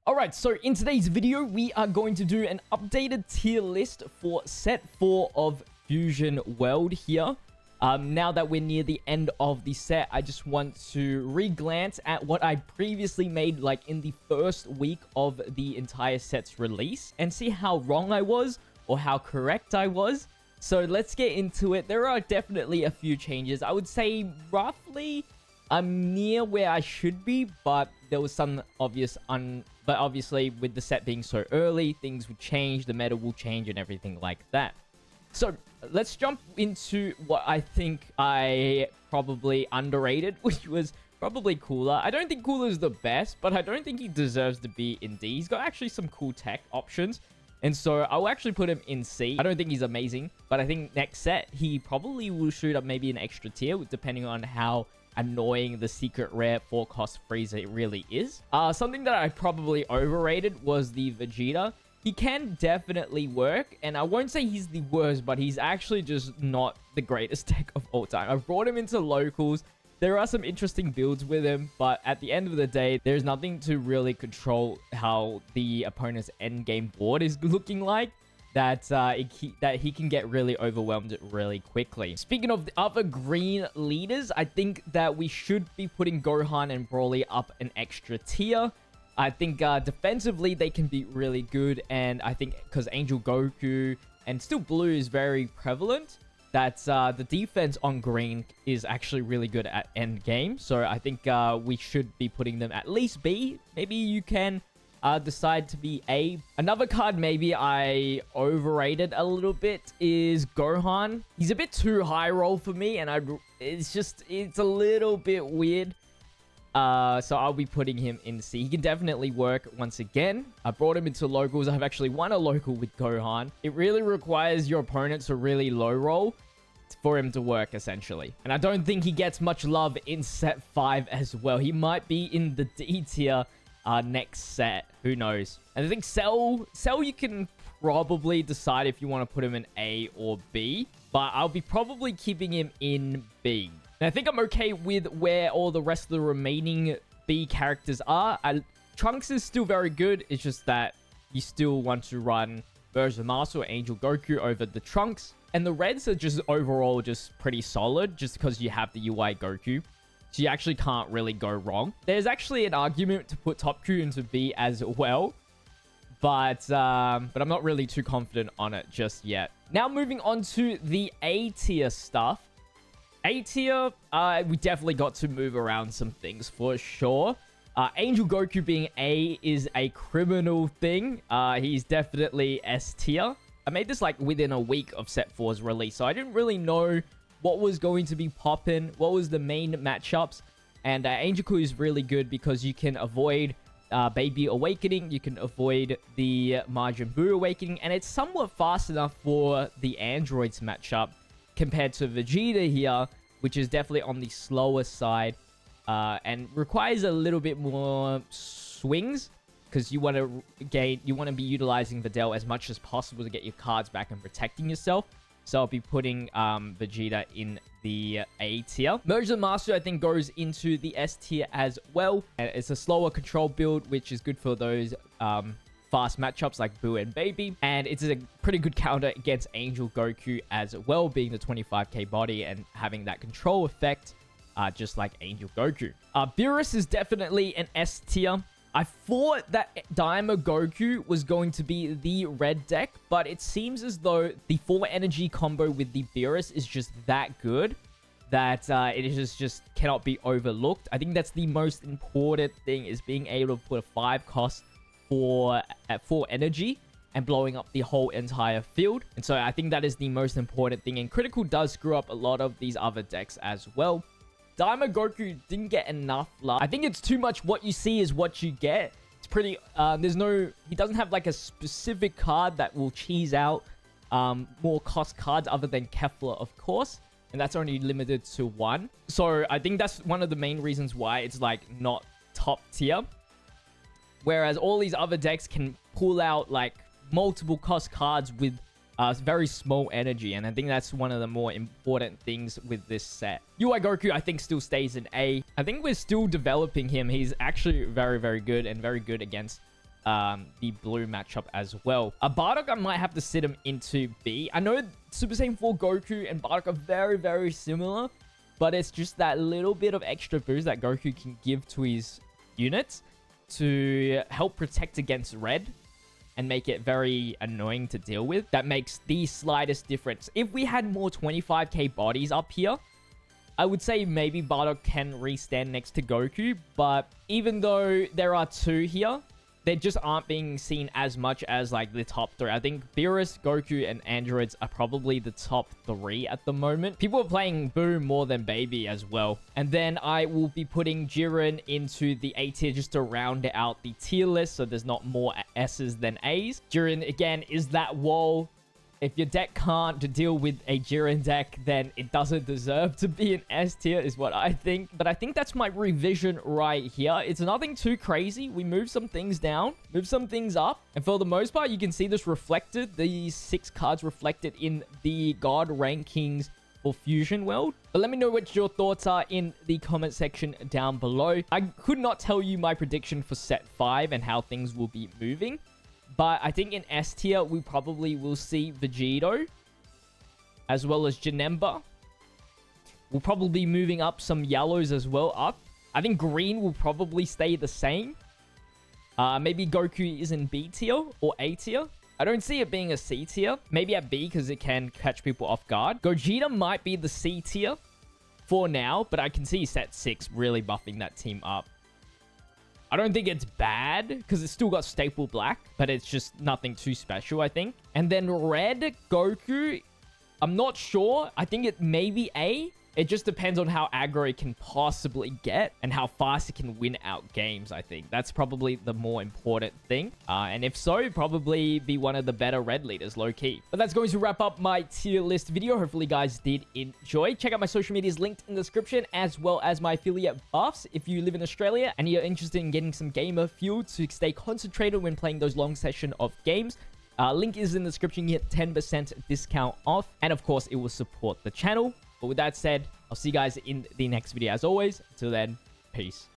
Alright, so in today's video, we are going to do an updated tier list for set 4 of Fusion World here. Now that we're near the end of the set, I just want to re-glance at what I previously made like in the first week of the entire set's release and see how wrong I was or how correct I was. So let's get into it. There are definitely a few changes. I would say roughly I'm near where I should be, but there was some obvious but obviously with the set being so early, things would change, the meta will change and everything like that. So let's jump into what I think I probably underrated, which was probably Cooler. I don't think Cooler is the best, but I don't think he deserves to be in D. He's got actually some cool tech options. And so I'll actually put him in C. I don't think he's amazing, but I think next set, he probably will shoot up maybe an extra tier, depending on how annoying the secret rare 4-cost Frieza really is. Something that I probably overrated was the Vegeta. He can definitely work, and I won't say he's the worst, but he's actually just not the greatest tech of all time. I've brought him into locals. There are some interesting builds with him, but at the end of the day, there's nothing to really control how the opponent's endgame board is looking like. That he can get really overwhelmed really quickly. Speaking of the other green leaders, I think that we should be putting Gohan and Broly up an extra tier. I think defensively they can be really good, and I think because Angel Goku and still Blue is very prevalent, that the defense on green is actually really good at end game. So I think we should be putting them at least B. Maybe you can decide to be A. Another card maybe I overrated a little bit is Gohan. He's a bit too high roll for me, and it's a little bit weird. So I'll be putting him in C. He can definitely work once again. I brought him into locals. I've actually won a local with Gohan. It really requires your opponent to really low roll for him to work, essentially. And I don't think he gets much love in set 5 as well. He might be in the D tier next set. Who knows? And I think Cell you can probably decide if you want to put him in A or B, but I'll be probably keeping him in B. And I think I'm okay with where all the rest of the remaining B characters are. Trunks is still very good. It's just that you still want to run Version Master or Angel Goku over the Trunks. And the Reds are just overall just pretty solid just because you have the UI Goku. So you actually can't really go wrong. There's actually an argument to put Top Q into B as well. But I'm not really too confident on it just yet. Now moving on to the A tier stuff. A tier, we definitely got to move around some things for sure. Angel Goku being A is a criminal thing. He's definitely S tier. I made this like within a week of set 4's release, so I didn't really know what was going to be popping, what was the main matchups. And Angel Goku is really good because you can avoid Baby Awakening, you can avoid the Majin Buu Awakening, and it's somewhat fast enough for the androids matchup compared to Vegeta here, which is definitely on the slower side and requires a little bit more swings because you want to be utilizing Videl as much as possible to get your cards back and protecting yourself. So I'll be putting Vegeta in the A tier. Version Master, I think, goes into the S tier as well. And it's a slower control build, which is good for those fast matchups like Buu and Baby. And it's a pretty good counter against Angel Goku as well, being the 25k body and having that control effect, just like Angel Goku. Beerus is definitely an S tier. I thought that Daima Goku was going to be the red deck, but it seems as though the 4 energy combo with the Beerus is just that good that it just cannot be overlooked. I think that's the most important thing, is being able to put a 5 cost at 4 energy and blowing up the whole entire field. And so I think that is the most important thing, and Critical does screw up a lot of these other decks as well. Daima Goku didn't get enough love. I think it's too much what you see is what you get. It's pretty, he doesn't have like a specific card that will cheese out more cost cards other than Kefla, of course. And that's only limited to 1. So I think that's one of the main reasons why it's like not top tier. Whereas all these other decks can pull out like multiple cost cards with very small energy, and I think that's one of the more important things with this set. UI Goku, I think, still stays in A. I think we're still developing him. He's actually very, very good and very good against the blue matchup as well. Bardock, I might have to sit him into B. I know Super Saiyan 4 Goku and Bardock are very, very similar, but it's just that little bit of extra boost that Goku can give to his units to help protect against red and make it very annoying to deal with. That makes the slightest difference. If we had more 25k bodies up here, I would say maybe Bardock can restand next to Goku, but even though there are two here, they just aren't being seen as much as like the top three. I think Beerus, Goku, and Androids are probably the top three at the moment. People are playing Boo more than Baby as well. And then I will be putting Jiren into the A tier just to round out the tier list so there's not more S's than A's. Jiren, again, is that wall. If your deck can't deal with a Jiren deck, then it doesn't deserve to be an S tier, is what I think. But I think that's my revision right here. It's nothing too crazy. We move some things down, move some things up. And for the most part, you can see this reflected, these 6 cards reflected in the God rankings for Fusion World. But let me know what your thoughts are in the comment section down below. I could not tell you my prediction for set 5 and how things will be moving. But I think in S tier, we probably will see Vegito, as well as Janemba. We'll probably be moving up some yellows as well up. I think green will probably stay the same. Maybe Goku is in B tier or A tier. I don't see it being a C tier. Maybe at B because it can catch people off guard. Gogeta might be the C tier for now, but I can see set 6 really buffing that team up. I don't think it's bad because it's still got staple black, but it's just nothing too special, I think. And then red, Goku, I'm not sure. I think it may be A. It just depends on how aggro it can possibly get and how fast it can win out games, I think. That's probably the more important thing. And if so, probably be one of the better red leaders, low-key. But that's going to wrap up my tier list video. Hopefully, you guys did enjoy. Check out my social medias linked in the description, as well as my affiliate buffs if you live in Australia and you're interested in getting some gamer fuel to stay concentrated when playing those long session of games. Link is in the description. You get 10% discount off. And of course, it will support the channel. But with that said, I'll see you guys in the next video as always. Until then, peace.